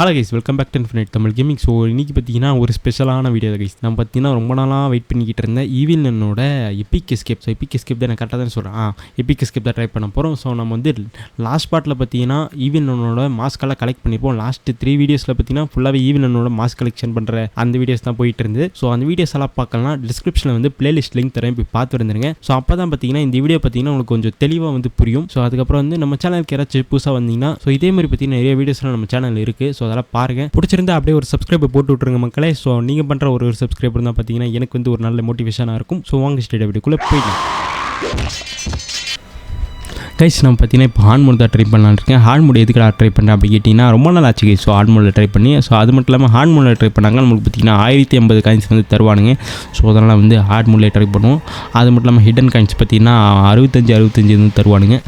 Hello guys, welcome back to infinite Tamil gaming. So இன்றைக்கி பார்த்தீங்கன்னா ஒரு ஸ்பெஷலான வீடியோ கைஸ். நான் பார்த்தீங்கன்னா ரொம்ப நாளாக வெயிட் பண்ணிக்கிட்டு இருந்தேன் ஈவில் என்னோட Epic escape. So Epic escape தான் நான் கரெக்டாக தான் சொல்கிறேன். எபிக் எஸ்கேப் தான் ட்ரை பண்ண போகிறோம். ஸோ நம்ம வந்து லாஸ்ட் பார்ட்டில் பார்த்தீங்கன்னா ஈவில் என்னோட மாஸ்கெல்லாம் கலெக்ட் பண்ணியிருப்போம். லாஸ்ட்டு 3 வீடியோஸில் பார்த்தீங்கன்னா ஃபுல்லாகவே ஈவில் என்னோட மாஸ்க் கலெக்ஷன் பண்ணுற அந்த வீடியோஸ் தான் போயிட்டு இருந்து. ஸோ அந்த வீடியோஸ் எல்லாம் பார்க்கலாம். டிஸ்கிரிப்ஷனில் வந்து பிளேலிஸ்ட் லிங்க் தரேன், போய் பார்த்து வந்துருங்க. ஸோ அப்போ தான் பார்த்தீங்கன்னா இந்த வீடியோ பார்த்தீங்கன்னா உங்களுக்கு கொஞ்சம் தெளிவாக வந்து புரியும். ஸோ அதுக்கப்புறம் வந்து நம்ம சேனலுக்கு யாராச்சும் புதுசாக வந்தீங்கன்னா ஸோ இதே மாதிரி பார்த்தீங்கன்னா நிறைய வீடியோஸ்லாம் நம்ம சேனல் இருக்குது. ஸோ அதெல்லாம் பாருங்கள். பிடிச்சிருந்தா அப்படியே ஒரு சப்ஸ்கிரைபர் போட்டு விட்ருங்க மக்களே. ஸோ நீங்கள் பண்ணுற ஒரு சப்ஸ்கிரைபர் தான் பார்த்தீங்கன்னா எனக்கு வந்து ஒரு நல்ல மோட்டிவேஷனாக இருக்கும். ஸோ வாங்க ஸ்டேட் வீடியோக்குள்ளே போயிடலாம். கைஸ், நம்ம பார்த்தீங்கன்னா இப்போ ஹார்ட் மோட் தான் ட்ரை பண்ணலான்னு இருக்கேன். ஹார்ட் மோட் எதுக்கு ட்ரை பண்ணேன் அப்படி கேட்டிங்கன்னா ரொம்ப நாள் ஆச்சு கைஸ். ஸோ ஹார்ட் மோடில் ட்ரை பண்ணி ஸோ அது மட்டும் இல்லாமல் ஹார்ட் மோடில் ட்ரை பண்ணாங்க நம்மளுக்கு பார்த்தீங்கன்னா 1050 காயின்ஸ் வந்து தருவானுங்க. ஸோ அதனால் வந்து ஹார்ட் மோடில் ட்ரை பண்ணுவோம். அது மட்டும் இல்லாமல் ஹிடன் காயின்ஸ் பார்த்தீங்கன்னா 65 வந்து தருவானுங்க.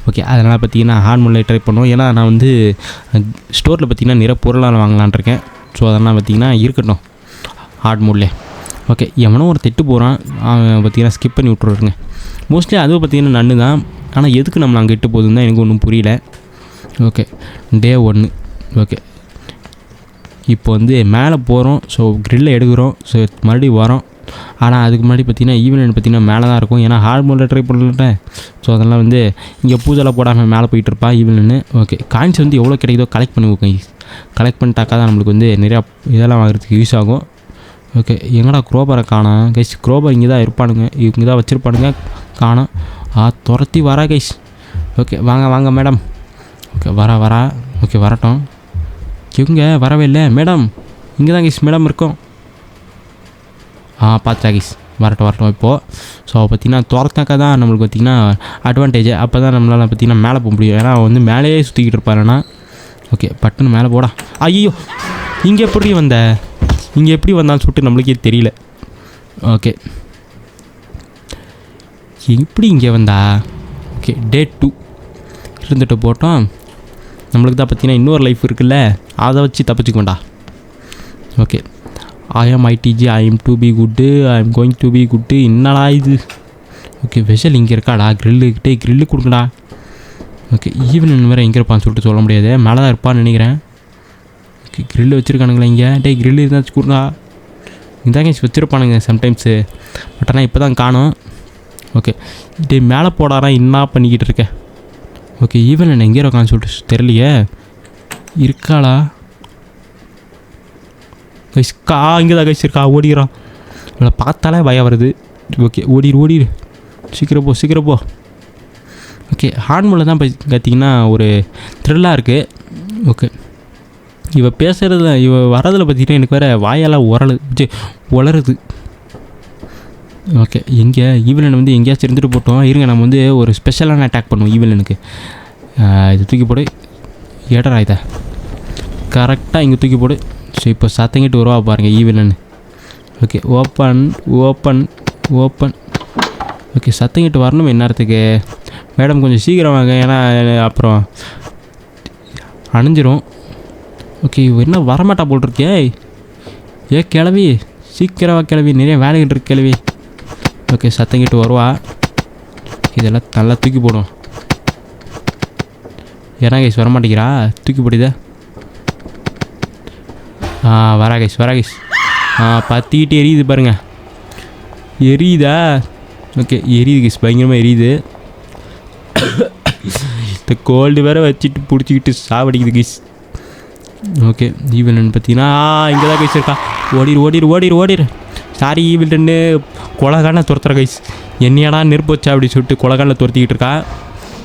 ஓகே, அதனால் பார்த்தீங்கன்னா ஹார்ட் மோடில் ட்ரை பண்ணுவோம். ஏன்னா நான் வந்து ஸ்டோரில் பார்த்தீங்கன்னா நிறைய பொருளாக வாங்கலான் இருக்கேன். ஸோ அதெல்லாம் பார்த்தீங்கன்னா இருக்கட்டும் ஹார்ட் மோட்லேயே. ஓகே, எவனோ ஒரு திட்டு போகிறான், அவன் பார்த்தீங்கன்னா ஸ்கிப் பண்ணி விட்ருவாருங்க. மோஸ்ட்லி அதுவும் பார்த்தீங்கன்னா நன்னு தான். ஆனால் எதுக்கு நம்மளை அங்கே இட்டு போகுதுன்னு தான் எனக்கு ஒன்றும் புரியல. ஓகே, டே 1. ஓகே, இப்போ வந்து மேலே போகிறோம். ஸோ க்ரில்லை எடுக்கிறோம். ஸோ மறுபடியும் வரோம். ஆனால் அதுக்கு முன்னாடி பார்த்தீங்கன்னா ஈவெண்ட் பார்த்தீங்கன்னா மேலே தான் இருக்கும். ஏன்னா ஹார்ட் மோடில் ட்ரை பண்ணல. ஸோ அதெல்லாம் வந்து இங்கே பூஜைலாம் போடாமல் மேலே போயிட்டு இருப்பா ஈவெண்ட்னு. ஓகே, காயின்ஸ் வந்து எவ்வளோ கிடைக்குதோ கலெக்ட் பண்ணி வைக்கோங்க. கலெக்ட் பண்ணிட்டாக்கா தான் நம்மளுக்கு வந்து நிறையா இதெல்லாம் வாங்குறதுக்கு யூஸ் ஆகும். ஓகே, எங்கடா குரோபரை காணோம் கைஸ். குரோபர் இங்கே தான் இருப்பானுங்க, இங்கே தான் வச்சுருப்பானுங்க. காணோம். துரத்தி வரா கைஸ். ஓகே, வாங்க வாங்க மேடம். ஓகே, வரா. ஓகே, வரட்டும். இவங்க வரவே இல்லை மேடம். இங்கே தான் கைஸ் மேடம் இருக்கோம். பார்த்தா கைஸ், வரட்டும் இப்போது. ஸோ பார்த்திங்கன்னா துரத்தாக்கா தான் நம்மளுக்கு பார்த்திங்கன்னா அட்வான்டேஜ். அப்போ தான் நம்மளால் பார்த்திங்கன்னா மேலே போக முடியும். ஏன்னா வந்து மேலேயே சுற்றிக்கிட்டு இருப்பாருன்னா. ஓகே, பட்டுன்னு மேலே போடா. ஐயோ, இங்கே எப்படி வந்தான்னு சொல்லிட்டு நம்மளுக்கே தெரியல. ஓகே, எப்படி இங்கே வந்தா? ஓகே, டே 2 இருந்துட்டு போட்டோம். நம்மளுக்கு தான் பார்த்தீங்கன்னா இன்னொரு லைஃப் இருக்குல்ல, அதை வச்சு தப்பிச்சுக்கோண்டா. ஓகே, ஐஎம் ஐடிஜி, I'm to be good, I'm going to be good. என்னடா இது? ஓகே, வெஷல் இங்கே இருக்காடா. கிரில்லு கொடுங்கடா. ஓகே, ஈவன் வேறு எங்கே இருப்பான்னு சொல்லிட்டு சொல்ல முடியாது. மேலே தான் இருப்பான்னு நினைக்கிறேன். ஓகே, கிரில்லு வச்சுருக்கானுங்களா இங்கே? கிரில்லு இருந்தாச்சு கொடுங்கடா. இதாங்க வச்சுருப்பானுங்க சம்டைம்ஸு. பட் ஆனால் இப்போ தான் காணும். ஓகே, மேலே போடாரா என்ன பண்ணிக்கிட்டு இருக்கேன். ஓகே, ஈவன் என்ன எங்கே இருக்கான்னு சொல்லிட்டு தெரியலையே. இருக்காளா கைஸ்? இங்கே தான் கைஸ் இருக்கா. ஓடிக்கிறான். இவளை பார்த்தாலே பயம் வருது. ஓகே, ஓடிடு. சீக்கிரம் போ. ஓகே, ஹார்ட் மோடில் தான் பார்த்தீங்கன்னா ஒரு த்ரில்லாக இருக்குது. ஓகே, இவ பேசுகிறதுல வரதில் பார்த்தீங்கன்னா எனக்கு வேறு வாயெல்லாம் உளருது. ஓகே, எங்கே ஈவலன் வந்து எங்கேயாச்சும் இருந்துட்டு போட்டோம். இருங்க, நம்ம வந்து ஒரு ஸ்பெஷலான அட்டாக் பண்ணுவோம் ஈவலனுக்கு. இது தூக்கி போடு. ஏடரா இதை கரெக்டாக இங்கே தூக்கி போடு. ஸோ இப்போ சத்தங்கிட்டு வருவா பாருங்கள் ஈவலன். Okay, open. ஓகே, சத்தங்கிட்டு வரணும் என்னத்துக்கு மேடம்? கொஞ்சம் சீக்கிரம் வாங்க, ஏன்னா அப்புறம் அணிஞ்சிரும். ஓகே, என்ன வரமாட்டா போட்டிருக்கே. கிளவி சீக்கிரமாக கிளவி, நிறைய வேலைகள் இருக்கு கிளவி. ஓகே, சத்தங்கிட்டு வருவா. இதெல்லாம் நல்லா தூக்கி போடும். ஏன்னா கைஸ் வரமாட்டேங்கிறா. தூக்கி போடுதா. வரா கைஸ். பற்றிக்கிட்டு எரியுது பாருங்க. எரியுதா? ஓகே, எரியுது கைஸ், பயங்கரமாக எரியுது. இந்த கோல்டு வேறு வச்சுட்டு பிடிச்சிக்கிட்டு சாவடிக்குது கைஸ். ஓகே, ஈவன் பார்த்தீங்கன்னா இங்கே தான் கைஸ் இருக்கா. ஓடிரு. Sorry ஈவல்டன்னு கொலகான துரத்துற guys. என்னையாடா நெருப்பு வச்சா அப்படி சொல்லிட்டு கொலகானில் துரத்திக்கிட்டு இருக்கா.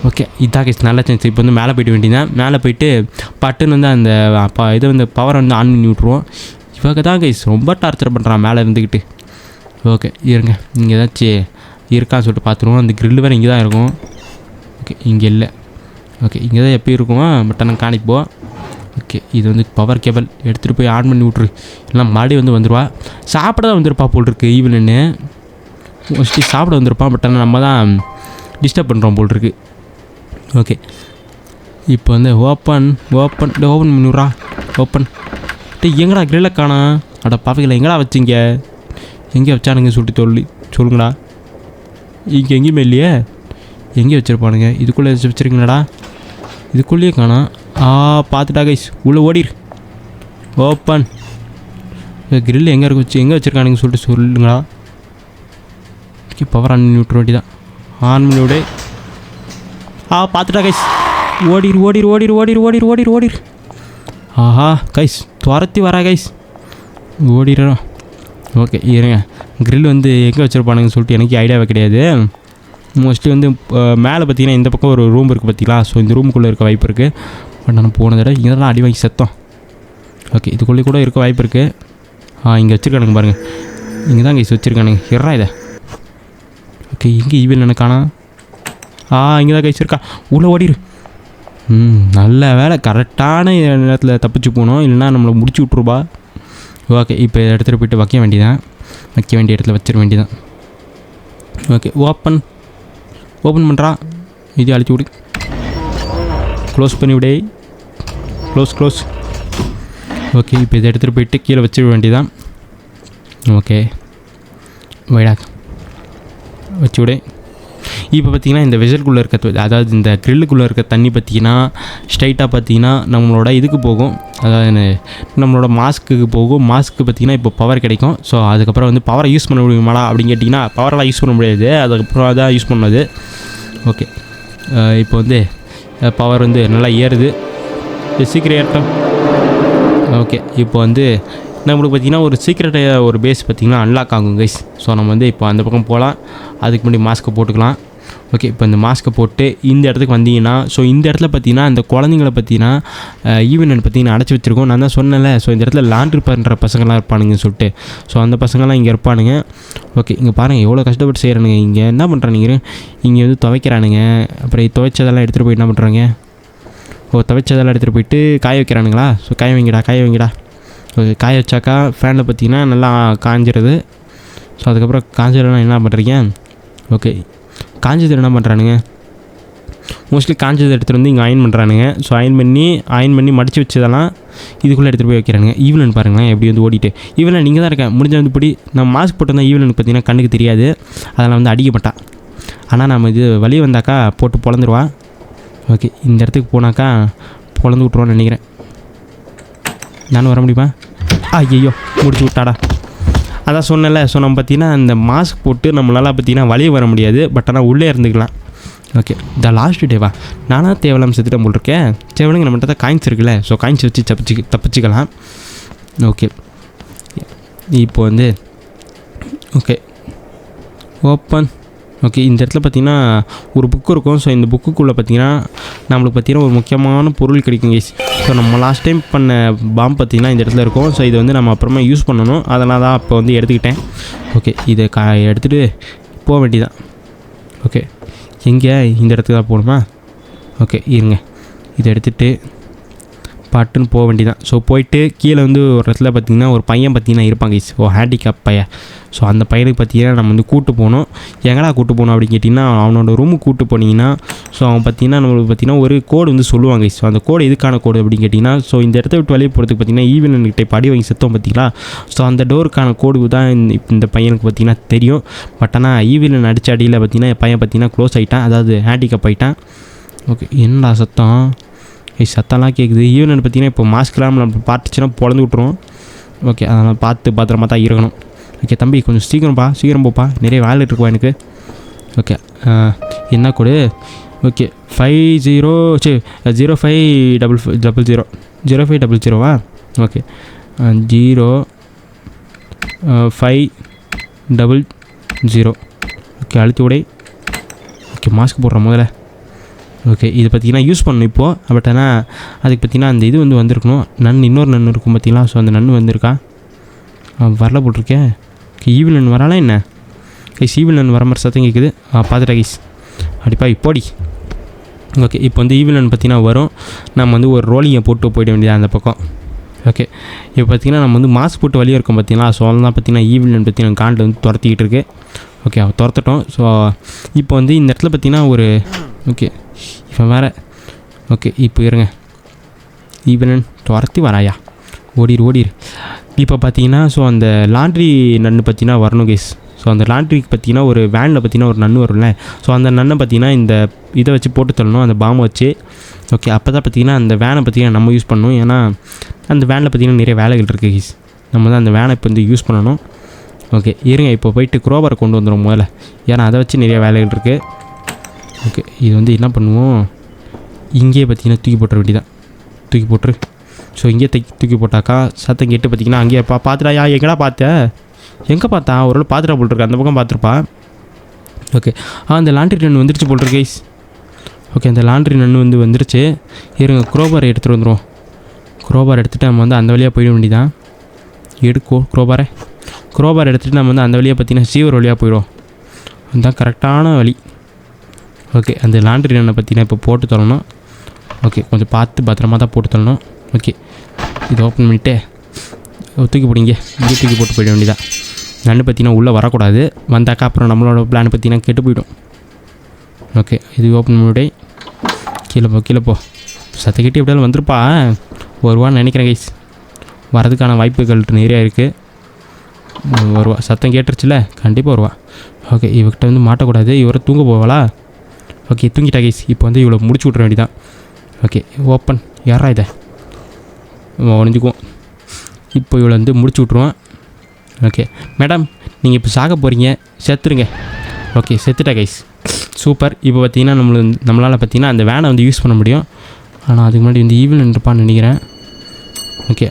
ஓகே, இதான் கைஸ் நல்ல சான்ஸ். இப்போ வந்து மேலே போய்ட்டு வேண்டியதான். மேலே போயிட்டு பட்டுன்னு வந்து அந்த இதை வந்து பவரை வந்து ஆன் பண்ணி விட்ருவோம். இவங்க தான் கைஸ் ரொம்ப டார்ச்சர் பண்ணுறான் மேலே இருந்துக்கிட்டு. ஓகே, இருங்க, இங்கே ஏதாச்சும் இருக்கான்னு சொல்லிட்டு பார்த்துருவோம். அந்த க்ரில்லு வேறு இங்கே தான் இருக்கும். ஓகே, இங்கே இல்லை. ஓகே, இங்கே தான் எப்போ இருக்கும். பட் ஆனால் காணிப்போம். ஓகே, இது வந்து பவர் கேபிள் எடுத்துகிட்டு போய் ஆன் பண்ணி விட்ரு. இல்லைனா மறுபடியும் வந்துடுவா. சாப்பிட தான் வந்துருப்பா போல் இருக்கு ஈவனு. மோஸ்ட்லி சாப்பிட வந்துருப்பான். பட் ஆனால் நம்ம தான் டிஸ்டர்ப் பண்ணுறோம் போல் இருக்கு. ஓகே, இப்போ வந்து ஓப்பன் பண்ணிவிட்றா. ஓப்பன். எங்கடா கிரில்ல காணோம்? அட பாவைகளை எங்கடா வச்சிங்க? எங்கே வச்சானுங்க சொல்லிட்டு சொல்லுங்கடா. இங்கே எங்கேயுமே இல்லையே. எங்கே வச்சுருப்பானுங்க? இதுக்குள்ளே வச்சுருக்கீங்களாடா? இதுக்குள்ளேயே காணோம். பார்த்துட்டா கைஸ். உள்ளே ஓடிரு. ஓப்பன். கிரில் எங்கே எங்கே வச்சுருக்கானுங்க சொல்லிட்டு சொல்லுங்களா. பவர் ஆன் பண்ணி விட்டுற வேண்டி தான். ஆன் பண்ணி விடு. பார்த்துட்டா கைஸ். ஓடிரு ஓடிரு ஓடிரு ஓடிரு ஓடிரு ஓடிரு ஓடிரு. ஆஹா கைஸ் துரத்தி வரா கைஸ். ஓடிடுறோம். ஓகே இருங்க. கிரில் வந்து எங்கே வச்சுருப்பானுங்கன்னு சொல்லிட்டு எனக்கு ஐடியாவே கிடையாது. மோஸ்ட்லி வந்து மேலே பார்த்தீங்கன்னா இந்த பக்கம் ஒரு ரூம் இருக்குது பார்த்தீங்களா. ஸோ இந்த ரூமுக்குள்ளே இருக்க வாய்ப்பு இருக்குது. பட் நான் போன தடவை இங்கே தான் அடி வாங்கி செத்தோம். ஓகே இதுக்குள்ளே கூட இருக்க வாய்ப்பு இருக்குது. இங்கே வச்சுருக்கானுங்க பாருங்கள். இங்கே தான் கைஸ் வச்சுருக்கானுங்க. எறா இதை. ஓகே இங்கே ஈவில் எனக்கானா. இங்கே தான் கைஸ் இருக்கா. உள்ளே ஓடிடு. நல்ல வேலை கரெக்டான நேரத்தில் தப்பிச்சு போகணும், இல்லைன்னா நம்மளை முடிச்சு விட்ருப்பா. ஓகே இப்போ எடுத்துகிட்டு போய்ட்டு வைக்க வேண்டியதான். வைக்க வேண்டிய இடத்துல வச்சிட வேண்டியதான். ஓகே ஓப்பன் பண்ணுறா. இது அழிச்சு விடு. க்ளோஸ் பண்ணி விடே. க்ளோஸ். ஓகே இப்போ இதை எடுத்துகிட்டு போயிட்டு கீழே வச்சிட வேண்டியதான். ஓகே வைடா வச்சு விடு. இப்போ பார்த்திங்கன்னா இந்த வெசலுக்குள்ளே இருக்க, அதாவது இந்த க்ரில்லுக்குள்ளே இருக்க தண்ணி பார்த்திங்கன்னா ஸ்ட்ரைட்டாக பார்த்திங்கன்னா நம்மளோட இதுக்கு போகும், அதாவது நம்மளோட மாஸ்க்கு போகும். மாஸ்க்கு பார்த்திங்கன்னா இப்போ பவர் கிடைக்கும். ஸோ அதுக்கப்புறம் வந்து பவரை யூஸ் பண்ண முடியுமாடா அப்படின்னு கேட்டிங்கன்னா பவரெலாம் யூஸ் பண்ண முடியாது. அதுக்கப்புறம் அதான் யூஸ் பண்ணது. ஓகே இப்போ வந்து பவர் வந்து நல்லா ஏறுது. சீக்கிரம் ஏறட்டும். ஓகே இப்போ வந்து நம்மளுக்கு பார்த்திங்கன்னா ஒரு சீக்ரெட் ஒரு பேஸ் பார்த்திங்கன்னா அன்லாக் ஆகும் கைஸ். ஸோ நம்ம வந்து இப்போ அந்த பக்கம் போகலாம். அதுக்கு முன்னாடி மாஸ்க்கை போட்டுக்கலாம். ஓகே இப்போ இந்த மாஸ்க்கை போட்டு இந்த இடத்துக்கு வந்தீங்கன்னா, ஸோ இந்த இடத்துல பார்த்தீங்கன்னா இந்த குழந்தைங்கள பார்த்தீங்கன்னா ஈவெண்ட் பார்த்தீங்கன்னா அடைச்சி வச்சுருக்கோம். நான் தான் சொன்னேன்ல, ஸோ இந்த இடத்துல லாண்ட்ரி பண்ணுற பசங்களாம் இருப்பானுங்கன்னு சொல்லிட்டு. ஸோ அந்த பசங்கள்லாம் இங்கே இருப்பானுங்க. ஓகே இங்கே பாருங்கள் எவ்வளோ கஷ்டப்பட்டு செய்கிறானுங்க. இங்கே என்ன பண்ணுறானுங்க, இங்கே வந்து துவைக்கிறானுங்க. அப்புறம் துவைச்சதெல்லாம் எடுத்துகிட்டு போய் என்ன பண்ணுறாங்க, துவைச்சதெல்லாம் எடுத்துகிட்டு போயிட்டு காய வைக்கிறானுங்களா. ஸோ காய வைங்கடா. ஓகே காய வச்சாக்கா ஃபேனில் பார்த்தீங்கன்னா நல்லா காஞ்சிருது. ஸோ அதுக்கப்புறம் காஞ்சதெல்லாம் என்ன பண்ணுறீங்க. ஓகே காஞ்சது என்ன பண்ணுறானுங்க, மோஸ்ட்லி காஞ்சதை எடுத்துகிட்டு வந்து இங்கே அயன் பண்ணுறானுங்க. ஸோ அயன் பண்ணி மடித்து வச்சதெல்லாம் இதுக்குள்ளே எடுத்துகிட்டு போய் வைக்கிறானுங்க. ஈவெண்ட் பாருங்களேன் எப்படி வந்து ஓடிட்டு. ஈவெண்ட் நீங்கள் தான் இருக்கேன் முடிஞ்ச வந்து இப்படி நான் மாஸ்க் போட்டிருந்தா ஈவெண்ட் பார்த்தீங்கன்னா கண்ணுக்கு தெரியாது, அதெல்லாம் வந்து அடிக்க மாட்டான். ஆனால் நம்ம இது வெளியே வந்தாக்கா போட்டு பொழந்துருவா. ஓகே இந்த இடத்துக்கு போனாக்கா பொழந்து விட்ருவான்னு நினைக்கிறேன். நானும் வர முடியுமா. ஐயோ முடிச்சு விட்டாடா. அதான் சொன்னல. ஸோ நம்ம பார்த்திங்கன்னா இந்த மாஸ்க் போட்டு நம்மளால் பார்த்திங்கன்னா வெளியே வர முடியாது, பட் ஆனால் உள்ளே இருந்துக்கலாம். ஓகே த லாஸ்ட் டேவா நானாக தேவலாம் செத்துட்டேன் போல் இருக்கேன். தேவலுங்க நம்மகிட்ட தான் காயின்ஸ் இருக்குல்ல, ஸோ காயின்ஸ் வச்சு தப்பிச்சிக்கலாம். ஓகே இப்போ வந்து ஓகே ஓப்பன். ஓகே இந்த இடத்துல பார்த்திங்கன்னா ஒரு புக்கு இருக்கும். ஸோ இந்த புக்குக்குள்ளே பார்த்திங்கன்னா நம்மளுக்கு பார்த்திங்கன்னா ஒரு முக்கியமான பொருள் கிடைக்கும் கைஸ். ஸோ நம்ம லாஸ்ட் டைம் பண்ண பாம்பு பார்த்திங்கன்னா இந்த இடத்துல இருக்கும். ஸோ இது வந்து நம்ம அப்புறமா யூஸ் பண்ணணும், அதனால தான் அப்போ வந்து எடுத்துக்கிட்டேன். ஓகே இதை எடுத்துகிட்டு போக வேண்டியதான். ஓகே எங்கே இந்த இடத்துக்கு தான் போகணுமா. ஓகே இருங்க இதை எடுத்துகிட்டு பட்டுன்னு போக வேண்டியதான். ஸோ போயிட்டு கீழே வந்து ஒரு இடத்துல பார்த்திங்கன்னா ஒரு பையன் பார்த்திங்கன்னா இருப்பாங்க கைஸ், ஹேண்டிகேப் பையன். ஸோ அந்த பையனுக்கு பார்த்திங்கன்னா நம்ம வந்து கூப்பிட்டு போகணும். எங்கடா கூப்பிட்டு போகணும் அப்படின்னு கேட்டிங்கன்னா அவனோட ரூமுக்கு கூப்பிட்டு போனீங்கன்னா ஸோ அவன் பார்த்திங்கன்னா நம்மளுக்கு பார்த்திங்கன்னா ஒரு கோடு வந்து சொல்லுவாங்க. ஸோ அந்த கோடு எதுக்கான கோடு அப்படின்னு கேட்டிங்கன்னா, ஸோ இந்த இடத்த விட்டு வெளியே போகிறதுக்கு பார்த்திங்கன்னா ஈவென்ட்கிட்ட படி வாங்கி செத்தோம் பார்த்திங்களா. ஸோ அந்த டோருக்கான கோடு தான் இந்த பையனுக்கு பார்த்திங்கன்னா தெரியும். பட் ஆனால் ஈவென்ட் அடித்த அடியில் பார்த்திங்கன்னா பையன் பார்த்திங்கன்னா க்ளோஸ் ஆகிட்டான், அதாவது ஹேண்டிகேப் ஆகிட்டான். ஓகே என்னடா சத்தம், சத்தம்லாம் கேட்குது. ஈவென்ட் பார்த்திங்கன்னா இப்போ மாஸ்க்லாம் நம்ம பார்த்துச்சுன்னா பொழந்து விட்ருவோம். ஓகே அதனால் பத்திரமா தான் இருக்கணும். ஓகே தம்பி கொஞ்சம் சீக்கிரம் போப்பா, நிறைய வேலை இருக்குப்பா எனக்கு. ஓகே என்ன கோடு. Okay 0500 0500 okay 0500. ஓகே அழுத்தி விடை. ஓகே மாஸ்க் போடுறோம் முதல்ல. ஓகே இது பார்த்திங்கன்னா யூஸ் பண்ணணும் இப்போது. பட் ஆனால் அதுக்கு பார்த்திங்கன்னா அந்த இது வந்து வந்திருக்கணும், இன்னொரு நன்னு இருக்கும் பார்த்திங்களா. ஸோ அந்த நன்னு வந்திருக்கா, வரல போட்டிருக்கேன். ஓகே ஈவில் நன் வராலாம் என்ன கைஸ், ஈவில் நன் வர மாதிரி சத்தம் கேட்குது. பார்த்துட்டா கைஸ் அடிப்பா இப்போடி. ஓகே இப்போ வந்து ஈவில் நன் பார்த்திங்கன்னா வரும். நம்ம வந்து ஒரு ரோலிங்கை போட்டு போயிட வேண்டியது அந்த பக்கம். ஓகே இப்போ பார்த்திங்கன்னா நம்ம வந்து மாஸ்க் போட்டு வழியாக இருக்கும் பார்த்திங்களா. ஸோ அதெல்லாம் பார்த்திங்கன்னா ஈவில் நன் பார்த்திங்கன்னா காண்டில் வந்து துரத்திக்கிட்டு இருக்கு. ஓகே அவள் துரத்தட்டும். ஸோ இப்போ வந்து இந்த இடத்துல பார்த்திங்கன்னா ஒரு ஓகே இப்போ வேறு. ஓகே இப்போ இருங்க, ஈவன் துரத்தி வராயா, ஓடிரு. இப்போ பார்த்தீங்கன்னா ஸோ அந்த லாண்ட்ரி நன்னு பார்த்தீங்கன்னா வரணும் கைஸ். ஸோ அந்த லாண்ட்ரிக்கு பார்த்தீங்கன்னா ஒரு வேனில் பார்த்தீங்கன்னா ஒரு நன்னு வரும்ல. ஸோ அந்த நன்னை பார்த்தீங்கன்னா இந்த இதை வச்சு போட்டு தள்ளணும், அந்த பாம்பை வச்சு. ஓகே, அப்போ தான் பார்த்திங்கன்னா அந்த வேனை பார்த்திங்கன்னா நம்ம யூஸ் பண்ணணும். ஏன்னா அந்த வேனில் பார்த்திங்கன்னா நிறைய வேலைகள் இருக்குது கைஸ். நம்ம தான் அந்த வேனை இப்போ வந்து யூஸ் பண்ணணும். ஓகே இருங்க, இப்போ போயிட்டு குரோபரை கொண்டு வந்துடும் முதல்ல. ஏன்னா அதை வச்சு நிறைய வேலைகள் இருக்குது. ஓகே, இது வந்து என்ன பண்ணுவோம், இங்கேயே பார்த்திங்கன்னா தூக்கி போட்டுற வேண்டியதான். தூக்கி போட்டுரு. ஸோ இங்கேயே தூக்கி போட்டாக்கா சத்தம் கேட்டு பார்த்திங்கன்னா அங்கேயே பார்த்துட்டாயா? எங்கடா பார்த்தேன்? எங்கே பார்த்தா? ஒரு பார்த்துட்டா போட்டிருக்கா, அந்த பக்கம் பார்த்துருப்பா. ஓகே, அந்த லாண்ட்ரி நன்னு வந்துருச்சு போட்டிருக்கு கைஸ். ஓகே, அந்த லாண்ட்ரி நன்னு வந்து வந்துருச்சு. இருங்க, குரோபாரை எடுத்துகிட்டு வந்துடுவோம். குரோபார் எடுத்துகிட்டு நம்ம வந்து அந்த வழியாக போயிட வேண்டியதான். குரோபார் எடுத்துகிட்டு நம்ம வந்து அந்த வழியாக பார்த்திங்கன்னா சீவர் வழியாக போயிடுவோம். அதுதான் கரெக்டான வழி. ஓகே, அந்த லாண்ட்ரி நன்னை பார்த்திங்கன்னா இப்போ போட்டு தரணும். ஓகே, கொஞ்சம் பார்த்து பத்திரமா தான் போட்டு தரணும். ஓகே, இது ஓப்பன் பண்ணிவிட்டு தூக்கி போடுங்க. இங்கே தூக்கி போட்டு போயிட வேண்டியதான். நன்னு பார்த்திங்கன்னா உள்ளே வரக்கூடாது. வந்தாக்கா அப்புறம் நம்மளோட பிளான் பார்த்திங்கன்னா கெட்டு போயிடும். ஓகே, இது ஓப்பன் பண்ணிவிட்டு கீழே போ. சத்தக்கிட்டு எப்படியாலும் வந்துருப்பா. வருவான்னு நினைக்கிறேன் கைஸ். வரதுக்கான வாய்ப்புகள் நிறையா இருக்குது. வருவா, சத்தம் கேட்டுருச்சுல, கண்டிப்பாக வருவா. ஓகே, இவர்கிட்ட வந்து மாட்டக்கூடாது. இவரை தூங்க போவாளா? ஓகே, தூங்கிட்டா கைஸ். இப்போ வந்து இவ்வளோ முடிச்சு விட்ற வேண்டியதான். Okay, open. யாரா இதை ஒழிஞ்சிக்குவோம். இப்போ இவ்வளோ வந்து முடிச்சு விட்ருவோம். ஓகே மேடம், நீங்கள் இப்போ சாக போகிறீங்க, செத்துருங்க. ஓகே, செத்துட்டா கைஸ். சூப்பர். இப்போ பார்த்திங்கன்னா நம்மளால் பார்த்திங்கன்னா அந்த வேனை வந்து யூஸ் பண்ண முடியும். ஆனால் அதுக்கு முன்னாடி வந்து ஈவில் நின்றுப்பான்னு நினைக்கிறேன். ஓகே,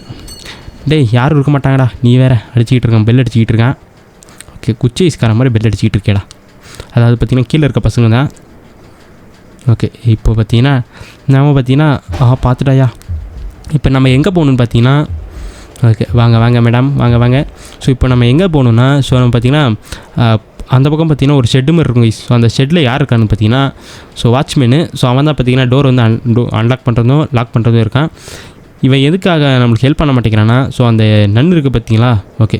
டேய் யாரும் இருக்க மாட்டாங்கடா, நீ வேறு அடிச்சிக்கிட்டு இருக்கான், பெல் அடிச்சிக்கிட்டு இருக்கான். ஓகே, குச்சி ஐஸ்கார மாதிரி பெல் அடிச்சிக்கிட்டு இருக்கேடா. அதாவது பார்த்திங்கன்னா கீழே இருக்க பசங்க தான். ஓகே, இப்போ பார்த்திங்கன்னா நம்ம பார்த்திங்கன்னா பார்த்துட்டாயா. இப்போ நம்ம எங்கே போகணுன்னு பார்த்திங்கன்னா, ஓகே வாங்க மேடம், வாங்க. ஸோ இப்போ நம்ம எங்கே போகணுன்னா, ஸோ நம்ம பார்த்திங்கன்னா அந்த பக்கம் பார்த்திங்கன்னா ஒரு ஷெட்டு மாதிரி இருக்கும். ஸோ அந்த ஷெட்டில் யார் இருக்கான்னு பார்த்திங்கன்னா, ஸோ வாட்ச்மேனு. ஸோ அவன் தான் பார்த்திங்கன்னா டோர் வந்து அன்லாக் பண்ணுறதும் லாக் பண்ணுறதும் இருக்கான். இவன் எதுக்காக நம்மளுக்கு ஹெல்ப் பண்ண மாட்டேங்கிறான்னா, ஸோ அந்த நன்னு இருக்குது பார்த்திங்களா. ஓகே,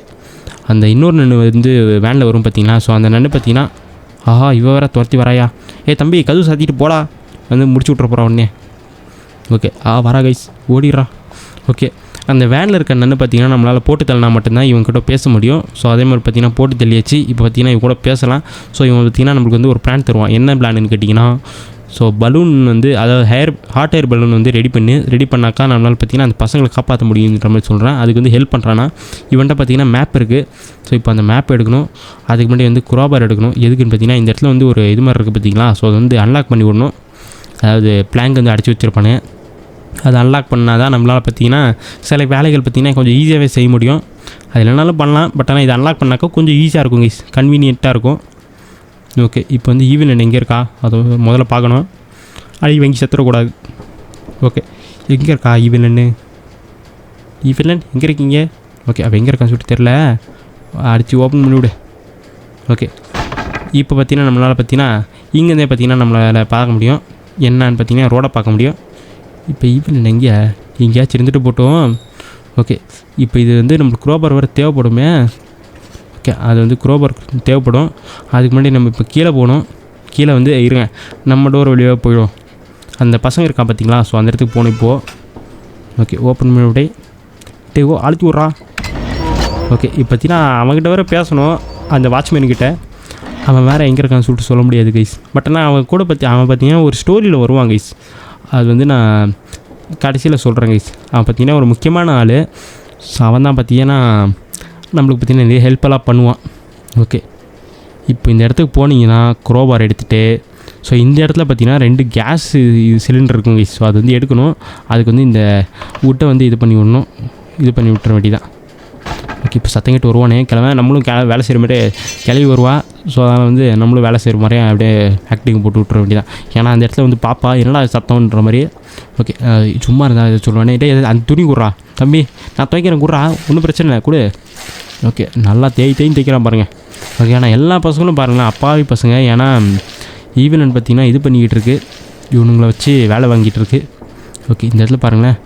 அந்த இன்னொரு நன்னு வந்து வேனில் வரும் பார்த்திங்களா. ஸோ அந்த நன்னு பார்த்திங்கன்னா இவ வேற துரத்தி வராயா. தம்பி கதவு சாத்திட்டு போடா, வந்து முடிச்சு விட்ற போகிறான் உடனே. ஓகே, வரா கைஸ், ஓடிடுறா. ஓகே, அந்த வேனில் இருக்க நன்னு பார்த்திங்கன்னா நம்மளால் போட்டு தள்ளினா மட்டும்தான் இவங்ககிட்ட பேச முடியும். ஸோ அதே மாதிரி பார்த்திங்கன்னா போட்டு தள்ளியாச்சு. இப்போ பார்த்திங்கன்னா இவங்க கூட பேசலாம். ஸோ இவங்க பார்த்திங்கன்னா நம்மளுக்கு வந்து ஒரு பிளான் தருவான். என்ன பிளான்னு கேட்டிங்கன்னா, ஸோ பலூன் வந்து அதாவது ஹாட் ஏர் பலூன் வந்து ரெடி பண்ணாக்கா நம்மளால் பார்த்திங்கன்னா அந்த பசங்களை காப்பாற்ற முடியுன்ற மாதிரி சொல்கிறேன். அதுக்கு வந்து ஹெல்ப் பண்ணுறான்னா இவன்ட்ட பார்த்திங்கன்னா மேப் இருக்குது. ஸோ இப்போ அந்த மேப் எடுக்கணும். அதுக்கு முன்னாடி வந்து குரோபார் எடுக்கணும். எதுக்குன்னு பார்த்திங்கன்னா இந்த இடத்துல வந்து ஒரு இது மாதிரி இருக்குது பார்த்திங்களா. ஸோ அது வந்து அன்லாக் பண்ணி விடணும். அதாவது பிளாங்க் வந்து அடித்து வச்சுருப்பானு, அதை அன்லாக் பண்ணால் தான் நம்மளால் பார்த்திங்கன்னா சில வேலைகள் பார்த்திங்கன்னா கொஞ்சம் ஈஸியாகவே செய்ய முடியும். அது இல்லைனாலும் பண்ணலாம். பட் ஆனால் இதை அன்லாக் பண்ணாக்கா கொஞ்சம் ஈஸியாக இருக்கும் கைஸ், கன்வீனியண்ட்டாக இருக்கும். ஓகே, இப்போ வந்து ஈவன் எங்கே இருக்கா அதை முதல்ல பார்க்கணும். அடி வாங்கி செத்துடக்கூடாது. ஓகே, எங்கே இருக்கா ஈவன் எங்கே இருக்கீங்க? ஓகே, அவள் எங்கே இருக்கான்னு சொல்லிட்டு தெரில. அடித்து ஓப்பன் பண்ணிவிடு. ஓகே, இப்போ பார்த்திங்கன்னா நம்மளால் பார்த்திங்கன்னா இங்கேருந்தே பார்த்திங்கன்னா நம்மளால் பார்க்க முடியும். என்னான்னு பார்த்திங்கன்னா ரோடை பார்க்க முடியும். இப்போ ஈவன் எங்கேயாச்சும் இருந்துட்டு போட்டோம். ஓகே, இப்போ இது வந்து நம்மளுக்கு குரோபார் வர தேவைப்படுமே. ஓகே, அது வந்து குரோபார் தேவைப்படும். அதுக்கு முன்னாடி நம்ம இப்போ கீழே போகணும். கீழே வந்து இருங்க, நம்ம டோர் வழியாக போயிடும். அந்த பசங்க இருக்கான் பார்த்திங்களா. ஸோ அந்த இடத்துக்கு போகணும் இப்போது. ஓகே, ஓப்பன் பண்ணி விட்டே அழுத்தி விட்றா. ஓகே, இப்போ பார்த்திங்கன்னா அவன்கிட்ட வேறு பேசணும், அந்த வாட்ச்மேன்கிட்ட. அவன் வேறு எங்கே இருக்கான்னு சொல்லிட்டு சொல்ல முடியாது கைஸ். பட் ஆனால் அவன் கூட அவன் பார்த்திங்கன்னா ஒரு ஸ்டோரியில் வருவான் கைஸ். அது வந்து நான் கடைசியில் சொல்கிறேன் கைஸ். அவன் பார்த்திங்கன்னா ஒரு முக்கியமான ஆள். ஸோ அவன் தான் பார்த்திங்கன்னா நம்மளுக்கு பார்த்திங்கன்னா நிறைய ஹெல்ப்பெல்லாம் பண்ணுவான். ஓகே, இப்போ இந்த இடத்துக்கு போனீங்கன்னா குரோபார் எடுத்துகிட்டு, ஸோ இந்த இடத்துல பார்த்திங்கன்னா 2 கேஸ் சிலிண்டர் இருக்கும் கைஸ். ஸோ அது வந்து எடுக்கணும். அதுக்கு வந்து இந்த விட்டை வந்து இது பண்ணி விட்டுற வேண்டியதான். ஓகே, இப்போ சத்தங்கிட்டு வருவானே கிளம்ப, நம்மளும் வேலை செய்கிற மாதிரி கிளம்பி வருவா. ஸோ அதனால் வந்து நம்மளும் வேலை செய்கிற மாதிரியே அப்படியே ஆக்டிங் போட்டு விட்டுற வேண்டியதான். ஏன்னா அந்த இடத்துல வந்து பாப்பா என்னடா சத்தம்ன்ற மாதிரி. ஓகே, சும்மா இருந்தால் இதை சொல்லுவானே, அந்த துணி குடுறா தம்பி, நான் துவைக்கிறேன் குடுறா, ஒன்றும் பிரச்சனை இல்லை கொடு. ஓகே, நல்லா தேய்ன்னு தைக்கிறான் பாருங்கள். ஓகே, ஆனால் எல்லா பசங்களும் பாருங்களேன் அப்பாவி பசங்க. ஏன்னா ஈவன் பார்த்திங்கன்னா இது பண்ணிக்கிட்டு இருக்குது, இவனுங்களை வச்சு வேலை வாங்கிட்டு இருக்கு. ஓகே, இந்த இடத்துல பாருங்களேன்.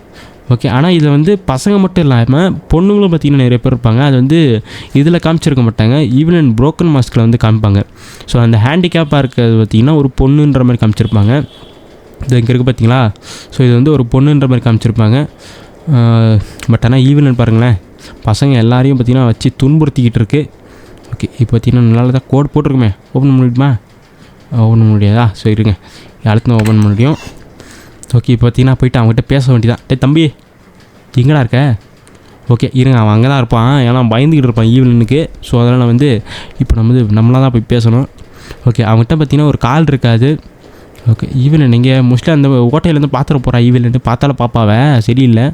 ஓகே, ஆனால் இதில் வந்து பசங்க மட்டும் இல்லாமல் பொண்ணுங்களும் பார்த்திங்கன்னா நிறைய பேர் இருப்பாங்க. அது வந்து இதில் காமிச்சிருக்க மாட்டாங்க. ஈவன் ப்ரோக்கன் மாஸ்கில் வந்து காமிப்பாங்க. ஸோ அந்த ஹேண்டிகேப்பாக இருக்கிறது பார்த்திங்கன்னா ஒரு பொண்ணுன்ற மாதிரி காமிச்சிருப்பாங்க. இது இங்கே இருக்குது பார்த்திங்களா. ஸோ இது வந்து ஒரு பொண்ணுன்ற மாதிரி காமிச்சிருப்பாங்க. பட் ஆனால் ஈவன் பாருங்களேன், பசங்க எல்லாரையும் பார்த்திங்கன்னா வச்சு துன்புறுத்திக்கிட்டு இருக்குது. ஓகே, இப்போ பார்த்திங்கன்னா நல்லா தான் கோட் போட்டிருக்குமே. ஓப்பன் பண்ண முடியுமா? ஓப்பன் பண்ண முடியாதா? ஸோ இருங்க, அடுத்து ஓப்பன் பண்ண முடியும். ஓகே இப்போ பார்த்தீங்கன்னா போயிட்டு அவங்ககிட்ட பேச வேண்டியதான். டே தம்பி எங்கடா இருக்க? ஓகே இருங்க, அவன் அங்கே தான் இருப்பான். ஏன்னா பயந்துக்கிட்டு இருப்பான் ஈவினிங்க்கு. ஸோ அதனால் வந்து இப்போ நம்மளாக தான் போய் பேசணும். ஓகே அவங்ககிட்ட பார்த்தீங்கன்னா ஒரு கால் இருக்காது. ஓகே ஈவினிங் நீங்கள் மோஸ்ட்லி அந்த ஓட்டையிலேருந்து பார்த்துட போகிறா. ஈவினிட்டு பார்த்தாலும் பாப்பாவை சரியில்லை.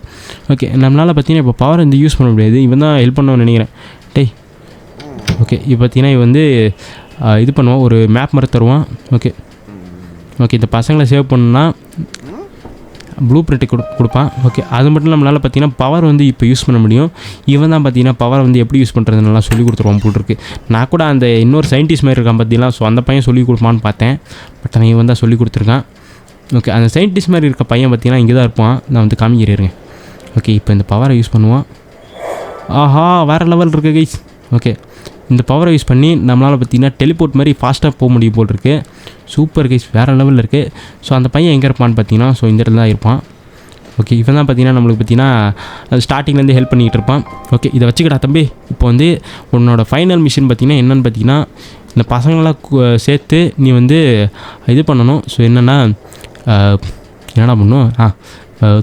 ஓகே நம்மளால் பார்த்தீங்கன்னா இப்போ பவர் வந்து யூஸ் பண்ண முடியாது. இவன் தான் ஹெல்ப் பண்ணணும்னு நினைக்கிறேன். டேய் ஓகே இப்போ பார்த்தீங்கன்னா இவன் வந்து இது பண்ணுவான், ஒரு மேப் மாதிரி தருவான். ஓகே ஓகே இந்த பசங்களை சேவ் பண்ணணுன்னா ப்ளூ பிரிண்ட்டு கொடுப்பான். ஓகே அது மட்டும் நம்மளால் பார்த்தீங்கன்னா பவர் வந்து இப்போ யூஸ் பண்ண முடியும். இவன் தான் பார்த்தீங்கன்னா பவர் வந்து எப்படி யூஸ் பண்ணுறது நல்லா சொல்லி கொடுத்துருவான் போல் இருக்குது. நான் கூட அந்த இன்னொரு சயின்டிஸ்ட் மாதிரி இருக்கான் பார்த்தீங்களா, ஸோ அந்த பையன் சொல்லி கொடுப்பான்னு பார்த்தேன். பட் ஆனால் இவன் தான் சொல்லி கொடுத்துருக்கான். ஓகே அந்த சயின்டிஸ்ட் மாதிரி இருக்க பையன் பார்த்தீங்கன்னா இங்கே தான் இருப்பான். நான் வந்து காமிக்கிறேன். ஓகே இப்போ இந்த பவரை யூஸ் பண்ணுவான். ஆஹா வேறு லெவல் இருக்குது கைஸ். ஓகே இந்த பவரை யூஸ் பண்ணி நம்மளால் பார்த்தீங்கன்னா டெலிபோர்ட் மாதிரி ஃபாஸ்ட்டாக போக முடியும் போல் இருக்குது. சூப்பர் கைஸ் வேறு லெவலில் இருக்குது. ஸோ அந்த பையன் எங்கே இருப்பான்னு பார்த்தீங்கன்னா ஸோ இந்த இடத்துல தான் இருப்பான். ஓகே இவன் தான் பார்த்தீங்கன்னா நம்மளுக்கு பார்த்தீங்கன்னா ஸ்டார்டிங்லேருந்து ஹெல்ப் பண்ணிகிட்டு இருப்பான். ஓகே இதை வச்சுக்கடா தம்பி. இப்போ வந்து உன்னோட ஃபைனல் மிஷன் பார்த்தீங்கன்னா என்னென்னு பார்த்தீங்கன்னா இந்த பசங்களாம் சேர்த்து நீ வந்து இது பண்ணணும். ஸோ என்னென்னா பண்ணணும்,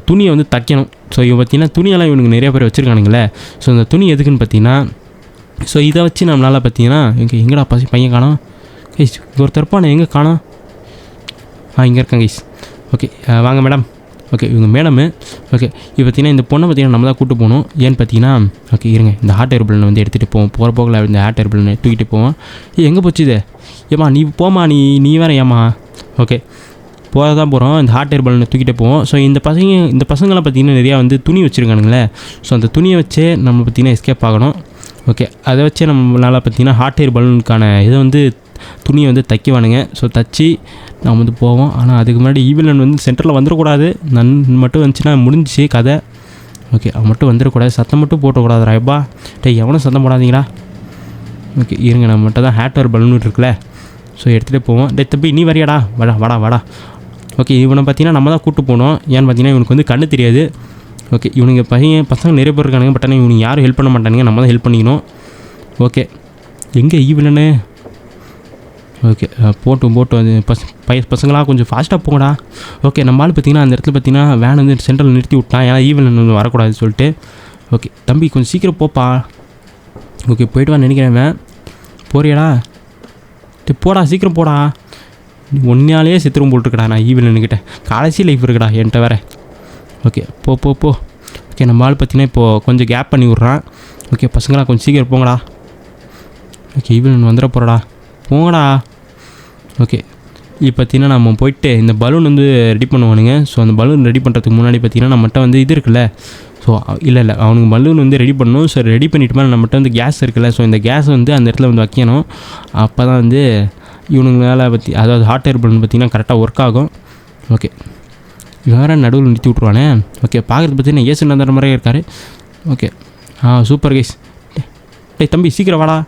துணியை வந்து தைக்கணும். ஸோ இவன் பார்த்தீங்கன்னா துணியெல்லாம் இவனுக்கு நிறைய பேர் வச்சுருக்கானுங்களே. ஸோ இந்த துணி எதுக்குன்னு பார்த்தீங்கன்னா ஸோ இதை வச்சு நம்மளால் பார்த்தீங்கன்னா எங்கடா பையன் காணோம் கைஸ், ஒருத்தர் நான் எங்கே காணோம்? இங்கே இருக்கேன் கைஸ். ஓகே வாங்க மேடம். ஓகே இவங்க மேடமு. ஓகே இப்போ பார்த்தீங்கன்னா இந்த பொண்ணை பார்த்தீங்கன்னா நம்ம தான் கூப்பிட்டு போகணும். ஏன்னு பார்த்தீங்கன்னா ஓகே இருங்க இந்த ஹாட் ஏர் பலூனை வந்து எடுத்துகிட்டு போவோம். போகிற போக்கில் இந்த ஹாட் ஏர் பலூனை தூக்கிட்டு போவோம். எங்கே போச்சு இது? ஏம்மா நீ போமா, நீ வேறு ஏம்மா. ஓகே போக தான் போகிறோம். இந்த ஹாட் ஏர் பலூனை தூக்கிட்டு போவோம். ஸோ இந்த பசங்களாம் பார்த்திங்கன்னா நிறையா வந்து துணி வச்சுருக்கானுங்களே. ஸோ அந்த துணியை வச்சே நம்ம பார்த்திங்கன்னா எஸ்கேப் ஆகணும். ஓகே அதை வச்சே நம்மளால் பார்த்திங்கன்னா ஹாட் ஏர் பலூனுக்கான இதை வந்து துணியை வந்து தைக்குவானுங்க. ஸோ தைச்சி நம்ம வந்து போவோம். ஆனால் அதுக்கு முன்னாடி ஈவிலன் வந்து சென்டரில் வந்துடக்கூடாது. மட்டும் வந்துச்சுன்னா முடிஞ்சிச்சு கதை. ஓகே அவன் மட்டும் வந்துடக்கூடாது. சத்தம் மட்டும் போட்டக்கூடாது ராயப்பா. எவனும் சத்தம் போடாதீங்களா. ஓகே இருங்க நம்ம மட்டும் தான் ஹாட் ஏர் பலூன் இருக்குல்ல. ஸோ எடுத்துகிட்டே போவோம். தம்பி நீ வரியாடா, வாடா. ஓகே இவனை பார்த்தீங்கன்னா நம்ம தான் கூப்பிட்டு போகணும். ஏன்னு பார்த்தீங்கன்னா இவனுக்கு வந்து கண்ணு தெரியாது. ஓகே இவனுங்க பசங்க நிறைய பேர் இருக்கானுங்க. பட் ஆனால் இவனுக்கு யாரும் ஹெல்ப் பண்ண மாட்டானுங்க. நம்ம தான் ஹெல்ப் பண்ணிக்கணும். ஓகே எங்கே ஈவிலன்னு? ஓகே போட்டு வந்து பசங்களாம் கொஞ்சம் ஃபாஸ்ட்டாக போங்கடா. ஓகே நம்மளால் பார்த்தீங்கன்னா அந்த இடத்துல பார்த்தீங்கன்னா வேன் வந்து சென்டரில் நிறுத்தி விட்டான். ஏன்னா ஈவிலன் வந்து வரக்கூடாதுன்னு சொல்லிட்டு. ஓகே தம்பி கொஞ்சம் சீக்கிரம் போப்பா. ஓகே போய்ட்டு வான்னு நினைக்கிறேன். போறியாடா? போடா சீக்கிரம் போடா. ஒன்றாலேயே செத்துரும் போட்டுருக்கடா நான் ஈவிலன்னுக்கிட்ட. கடைசி லைஃப் இருக்குடா என்கிட்ட வேறு. ஓகே போ. ஓகே நம்ம ஆள் பார்த்தீங்கன்னா இப்போது கொஞ்சம் கேப் பண்ணி விட்றான். ஓகே பசங்களா கொஞ்சம் சீக்கிரம் போங்கடா. ஓகே ஈவினிங் வந்துட போகிறடா, போங்கடா. ஓகே இப்போ பார்த்தீங்கன்னா நம்ம போயிட்டு இந்த பலூன் வந்து ரெடி பண்ணுவானுங்க. ஸோ அந்த பலூன் ரெடி பண்ணுறதுக்கு முன்னாடி பார்த்தீங்கன்னா நம்மகிட்ட வந்து இது இருக்குல்ல. ஸோ இல்லை அவனுக்கு பலூன் வந்து ரெடி பண்ணணும். ஸோ ரெடி பண்ணிட்டு மேலே நம்மகிட்ட வந்து கேஸ் இருக்குல்ல. ஸோ இந்த கேஸ் வந்து அந்த இடத்துல வந்து வைக்கணும். அப்போ தான் வந்து இவனுங்களால் அதாவது ஹாட் ஏர் பலூன் பார்த்திங்கன்னா கரெக்டாக ஒர்க் ஆகும். ஓகே வேறு நடுவில் நிறுத்தி விட்ருவானே. ஓகே பார்க்குறது பார்த்தீங்கன்னா ஏசு நந்தர மாதிரியே இருக்கார். Okay super guys. தம்பி சீக்கிரம் வாடா.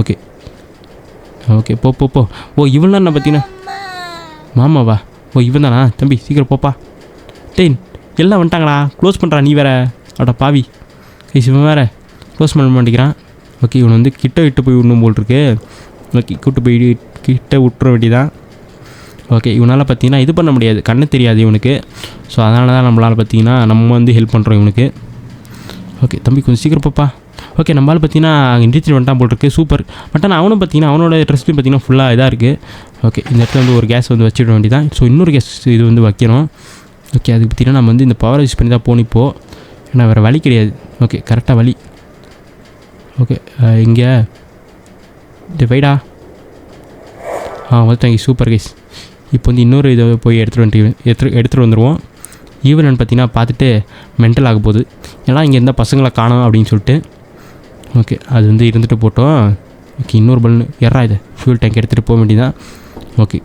ஓகே போ. ஓ இவன் தான் பார்த்தீங்கன்னா மாமாவா? ஓ இவன் தானா? தம்பி சீக்கிரம் போப்பா. எல்லாம் வந்துட்டாங்களா? க்ளோஸ் பண்ணுறான் நீ வேறு. பாவி கைஸ் இவன் வேறு க்ளோஸ் பண்ண மாட்டேங்கிறான். ஓகே இவன் வந்து கிட்ட போய் விடணும் போல் இருக்கு. ஓகே கிட்ட விட்டுற வேண்டியதான். ஓகே இவனால் பார்த்தீங்கன்னா இது பண்ண முடியாது, கண்ணு தெரியாது இவனுக்கு. ஸோ அதனால தான் நம்மளால் பார்த்தீங்கன்னா நம்ம வந்து ஹெல்ப் பண்ணுறோம் இவனுக்கு. ஓகே தம்பி கொஞ்சம் சீக்கிரம் போப்பா. ஓகே நம்மளால் பார்த்தீங்கன்னா இண்டிச்சில் வந்துட்டான் போல் இருக்குது. சூப்பர். பட் ஆனால் அவனும் பார்த்தீங்கன்னா அவனோட ட்ரெஸ்லையும் பார்த்தீங்கன்னா ஃபுல்லாக இதாக இருக்குது. ஓகே இந்த இடத்துல வந்து ஒரு கேஸ் வந்து வச்சிட வேண்டியதான். ஸோ இன்னொரு கேஸ் இது வந்து வைக்கணும். ஓகே அதுக்கு பார்த்தீங்கன்னா நம்ம வந்து இந்த பவர் யூஸ் பண்ணி தான் போகணும் இப்போது. ஏன்னா வேறு வழி கிடையாது. ஓகே கரெக்டாக வழி. ஓகே இங்கே வைடா. வந்துட்டாங்க. சூப்பர் கேஸ். இப்போ வந்து இன்னொரு இதை போய் எடுத்துகிட்டு வந்துடுவோம். ஈவன் பார்த்தீங்கன்னா பார்த்துட்டு மென்டல் ஆக போகுது. ஏன்னா இங்கே இருந்தால் பசங்களை காணோம் அப்படின்னு சொல்லிட்டு. ஓகே அது வந்து இருந்துட்டு போட்டோம். ஓகே இன்னொரு பலூன் எறா இது ஃபியூல் டேங்க் எடுத்துகிட்டு போக வேண்டியதான். ஓகே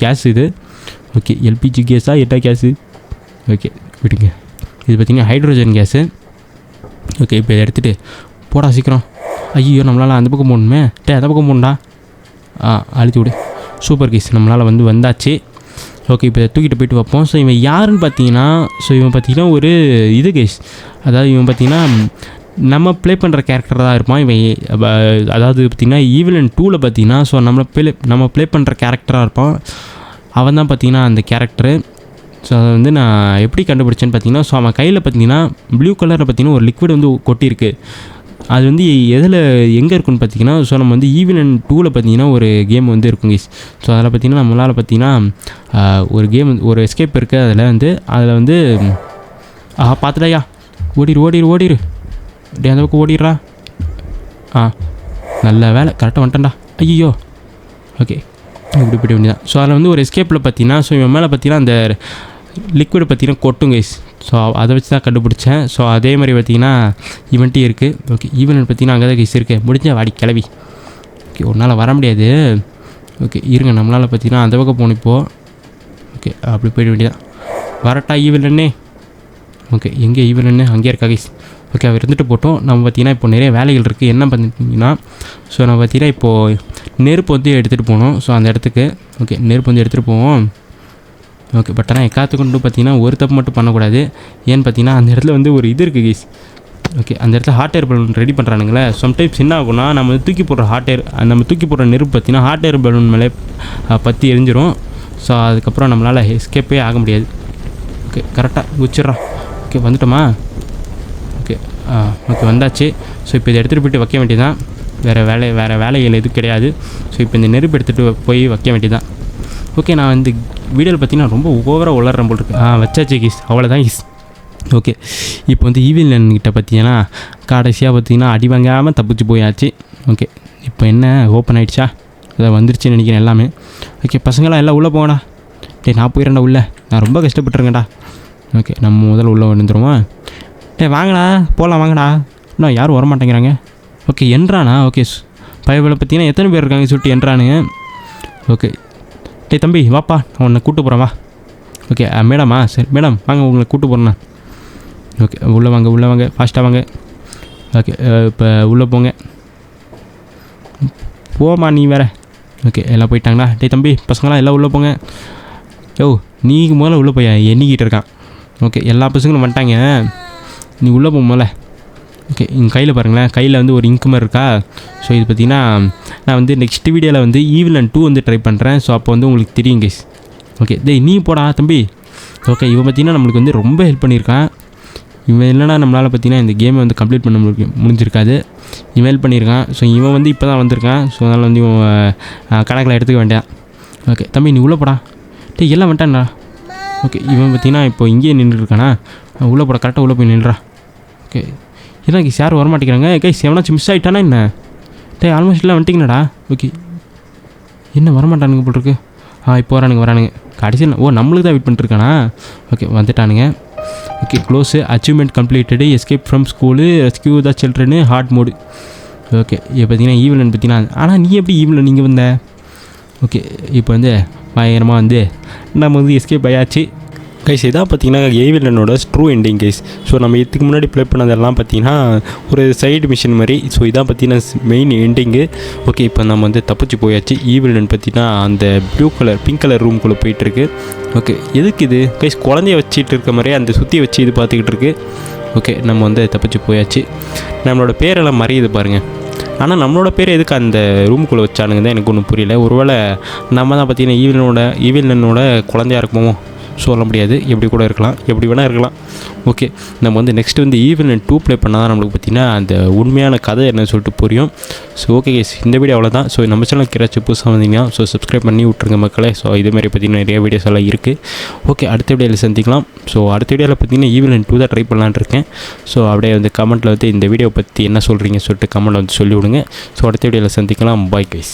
கேஸ் இது. ஓகே எல்பிஜி கேஸா எட்டா கேஸு? ஓகே விடுங்க. இது பார்த்திங்கன்னா ஹைட்ரோஜன் கேஸு. ஓகே இப்போ இதை எடுத்துகிட்டு போடா சீக்கிரம். ஐயோ நம்மளால் அந்த பக்கம் போகணுமே. அந்த பக்கம் போகணுண்டா. அழுத்தி விடு. சூப்பர் கேஸ் நம்மளால் வந்து வந்தாச்சு. ஓகே இப்போ தூக்கிட்டு போயிட்டு வைப்போம். ஸோ இவன் யாருன்னு பார்த்தீங்கன்னா இவன் பார்த்திங்கன்னா ஒரு இது கேஸ். அதாவது இவன் பார்த்திங்கன்னா நம்ம ப்ளே பண்ணுற கேரக்டர் தான் இருப்பான் இவன். அதாவது பார்த்திங்கன்னா ஈவிலன் 2ல் பார்த்திங்கன்னா ஸோ நம்ம ப்ளே பண்ணுற கேரக்டராக இருப்பான். அவன் தான் பார்த்திங்கன்னா அந்த கேரக்டரு. ஸோ அதை வந்து நான் எப்படி கண்டுபிடிச்சேன்னு பார்த்தீங்கன்னா, ஸோ அவன் கையில் பார்த்தீங்கன்னா ப்ளூ கலரில் பார்த்தீங்கன்னா ஒரு லிக்விட் வந்து கொட்டியிருக்கு. அது வந்து எதில் எங்கே இருக்குன்னு பார்த்தீங்கன்னா, ஸோ நம்ம வந்து ஈவிலன் 2ல் பார்த்தீங்கன்னா ஒரு கேம் வந்து இருக்கும் கைஸ். ஸோ அதில் பார்த்தீங்கன்னா நம்மளால் பார்த்தீங்கன்னா ஒரு கேம் ஒரு எஸ்கேப் இருக்குது. அதில் வந்து பார்த்துடாயா, ஓடிரு டே அந்த பக்கம் ஓடிடுறா. நல்ல வேலை, கரெக்டாக வந்துட்டேன்டா. ஐயோ, ஓகே, இப்படி போய்ட்டு வேண்டியதான். ஸோ அதில் வந்து ஒரு எஸ்கேப்பில் பார்த்தீங்கன்னா, ஸோ இவன் மேலே பார்த்தீங்கன்னா அந்த லிக்விட் பார்த்தீங்கன்னா கொட்டும் கைஸ். ஸோ அதை வச்சு தான் கண்டுபிடிச்சேன். ஸோ அதே மாதிரி பார்த்தீங்கன்னா ஈவெண்ட்டே இருக்குது. ஓகே, ஈவெண்ட் பார்த்தீங்கன்னா அங்கே தான் கைஸ் இருக்குது. முடிஞ்ச வாடி கிளவி. ஓகே, ஒரு நாள் வர முடியாது. ஓகே இருங்க, நம்மளால் பார்த்தீங்கன்னா அந்த பக்கம் போகணும் இப்போது. ஓகே, அப்படி போய்ட வேண்டியதான். வரட்டா ஈவெண்ட்னே. ஓகே, எங்கே ஈவெண்ட்னு அங்கேயே இருக்கா கைஸ். ஓகே, அவர் இருந்துட்டு போட்டோம். நம்ம பார்த்தீங்கன்னா இப்போ நிறைய வேலைகள் இருக்குது. என்ன பண்ணிட்டீங்கன்னா, ஸோ நம்ம பார்த்தீங்கன்னா இப்போது நெருப்பு வந்து எடுத்துகிட்டு போகணும். ஸோ அந்த இடத்துக்கு ஓகே நெருப்பு வந்து எடுத்துகிட்டு போவோம். ஓகே, பட் ஆனால் எக்காத்துக்கு பார்த்தீங்கன்னா ஒரு தப்பு மட்டும் பண்ணக்கூடாது. ஏன்னு பார்த்தீங்கன்னா அந்த இடத்துல வந்து ஒரு இது இருக்குது கைஸ். ஓகே, அந்த இடத்துல ஹாட் ஏர் பலூன் ரெடி பண்ணுறானுங்களே. சம்டைம்ஸ் என்ன ஆகும்னா, நம்ம வந்து தூக்கி போடுற நெருப்பு பார்த்தீங்கன்னா ஹாட் ஏர் பலூன் மேலே பற்றி எரிஞ்சிரும். ஸோ அதுக்கப்புறம் நம்மளால் எஸ்கேப்பே ஆக முடியாது. ஓகே, கரெக்டாக குச்சிட்றோம். ஓகே, வந்துட்டோமா? ஓகே ஓகே வந்தாச்சு. ஸோ இப்போ இதை எடுத்துகிட்டு போய்ட்டு வைக்க வேண்டியதான். வேறு வேலைகள் எதுவும் கிடையாது. ஸோ இப்போ இந்த நெருப்பு எடுத்துகிட்டு போய் வைக்க வேண்டியதான். ஓகே, நான் இந்த வீடியோவில் பார்த்தீங்கன்னா ரொம்ப ஓவராக உளர்றேன் போல் இருக்கு. வச்சாச்சு கீஸ், அவ்வளோதான் கீஸ். ஓகே, இப்போ வந்து ஈவிலன்கிட்ட பார்த்தீங்கன்னா கடைசியாக பார்த்தீங்கன்னா அடி வாங்காமல் தப்பிச்சு போயாச்சு. ஓகே, இப்போ என்ன ஓப்பன் ஆகிடுச்சா? அதை வந்துருச்சுன்னு நினைக்கிறேன் எல்லாமே. ஓகே பசங்களாம் எல்லாம் உள்ளே போங்கடா. டே நான் போயிடறேன்டா உள்ளே, நான் ரொம்ப கஷ்டப்பட்டுருங்கடா. ஓகே, நம்ம முதல்ல உள்ளே வந்துடுவோம். டே வாங்கடா போகலாம் வாங்கடா. இன்னும் யாரும் வரமாட்டேங்கிறாங்க. ஓகே என்றானா? ஓகே, பைபிளை பார்த்தீங்கன்னா எத்தனை பேர் இருக்காங்க சொல்லிட்டு என்றானுங்க. ஓகே, டே தம்பி வாப்பா, நான் உன்னை கூப்பிட்டு போகிறேன் வா. ஓகே மேடமா, சரி மேடம் வாங்க, உங்களை கூப்பிட்டு போகிறேண்ணா. ஓகே உள்ளே வாங்க ஃபாஸ்ட்டாக வாங்க. ஓகே இப்போ உள்ளே போங்க. போமா நீ வேறு. ஓகே எல்லாம் போயிட்டாங்களா? டே தம்பி பசங்களாம் எல்லாம் உள்ளே போங்க. நீ முதல்ல உள்ளே போய் எண்ணிக்கிட்டு இருக்கான். ஓகே எல்லா பசங்களும் வந்துட்டாங்க, நீ உள்ளே போ முதல்ல. ஓகே எங்கள் கையில் பாருங்களேன், கையில் வந்து ஒரு இங்கு மாதிரி இருக்கா. ஸோ இது பார்த்திங்கன்னா நான் வந்து நெக்ஸ்ட் வீடியோவில் வந்து ஈவிலன் 2 வந்து ட்ரை பண்ணுறேன். ஸோ அப்போ வந்து உங்களுக்கு தெரியும் கைஸ். ஓகே நீ போடா தம்பி. ஓகே இவன் பார்த்திங்கன்னா நம்மளுக்கு வந்து ரொம்ப ஹெல்ப் பண்ணியிருக்கான். இவன் இல்லைனா நம்மளால் பார்த்திங்கன்னா இந்த கேமை வந்து கம்ப்ளீட் பண்ண முடிஞ்சிருக்காது. இவன் ஹெல்ப் பண்ணியிருக்கான். ஸோ இவன் வந்து இப்போ தான் வந்திருக்கான். ஸோ அதனால் வந்து இவன் கணக்கில் எடுத்துக்க வேண்டியான். ஓகே தம்பி நீ உள்ளே போடா. எல்லாம் வந்துட்டான்டா. ஓகே இவன் பார்த்திங்கன்னா இப்போ இங்கேயே நின்றுருக்கானா? உள்ளே போட, கரெக்டாக உள்ளே போய் நின்றுறா. ஓகே என்ன கைஸ் யாரும் வரமாட்டேங்கிறாங்க கைஸ், எவனாச்சும் மிஸ் ஆகிட்டானா என்ன? ஆல்மோஸ்ட் எல்லாம் வந்துட்டிங்களாடா. ஓகே என்ன வரமாட்டானுங்க போல் இருக்கு. இப்போ வரானுங்க கடைசியில். நம்மளுக்கு தான் வெயிட் பண்ணிட்டுருக்கானா? ஓகே வந்துட்டானுங்க. Okay close, achievement completed, escape from school, rescue the children, hard mode. Okay இப்போ பார்த்தீங்கன்னா ஈவிலன் பார்த்தீங்கன்னா, ஆனால் நீ எப்படி ஈவிலன் நீங்கள் வந்த? ஓகே இப்போ வந்து பயங்கரமாக வந்து நம்ம வந்து எஸ்கேப் ஆயாச்சு கைஸ். இதான் பார்த்தீங்கன்னா ஈவிலனோட ட்ரூ எண்டிங் கைஸ். ஸோ நம்ம இதுக்கு முன்னாடி ப்ளே பண்ணதெல்லாம் பார்த்தீங்கன்னா ஒரு சைடு மிஷின் மாதிரி. ஸோ இதான் பார்த்தீங்கன்னா மெயின் எண்டிங்கு. ஓகே இப்போ நம்ம வந்து தப்பிச்சு போயாச்சு. ஈவிலன் பார்த்தீங்கன்னா அந்த பிங்க் கலர் ரூம்குள்ளே போயிட்டுருக்கு. ஓகே எதுக்கு இது கைஸ்? குழந்தைய வச்சுட்டு இருக்க மாதிரியே அந்த சுற்றி வச்சு இது பார்த்துக்கிட்டு இருக்கு. ஓகே நம்ம வந்து தப்பிச்சு போயாச்சு. நம்மளோட பேரெல்லாம் மறையுது பாருங்கள். ஆனால் நம்மளோட பேர் எதுக்கு அந்த ரூமுக்குள்ளே வச்சானுங்க தான் எனக்கு ஒன்றும் புரியல. ஒருவேளை நம்ம தான் பார்த்தீங்கன்னா ஈவிலனோட குழந்தையாக இருக்குமோ? சொல்ல முடியாது, எப்படி கூட இருக்கலாம், எப்படி வேணால் இருக்கலாம். ஓகே நம்ம வந்து நெக்ஸ்ட் வந்து ஈவிலன் 2 ப்ளே பண்ணால் தான் நம்மளுக்கு பார்த்திங்கன்னா அந்த உண்மையான கதை என்னன்னு சொல்லிட்டு புரியும். ஸோ ஓகே கேஸ் இந்த வீடியோ அவ்வளோதான். ஸோ நம்ம சேனலுக்கு யாராச்சும் புதுசாக வந்தீங்கன்னா ஸோ சப்ஸ்கிரைப் பண்ணி விட்ருங்க மக்களே. ஸோ இதுமாதிரி பார்த்திங்கன்னா நிறைய வீடியோஸ் எல்லாம் இருக்குது. ஓகே அடுத்த வீடியோவில் சந்திக்கலாம். ஸோ அடுத்த வீடியோவில் பார்த்திங்கன்னா ஈவிலன் 2 தான் ட்ரை பண்ணலான்னு இருக்கேன். ஸோ அப்படியே வந்து கமெண்ட்டில் வந்து இந்த வீடியோ பற்றி என்ன சொல்கிறீங்க சொல்லிட்டு கமெண்ட் வந்து சொல்லிவிடுங்க. ஸோ அடுத்த வீடியோவில் சந்திக்கலாம். Bye guys.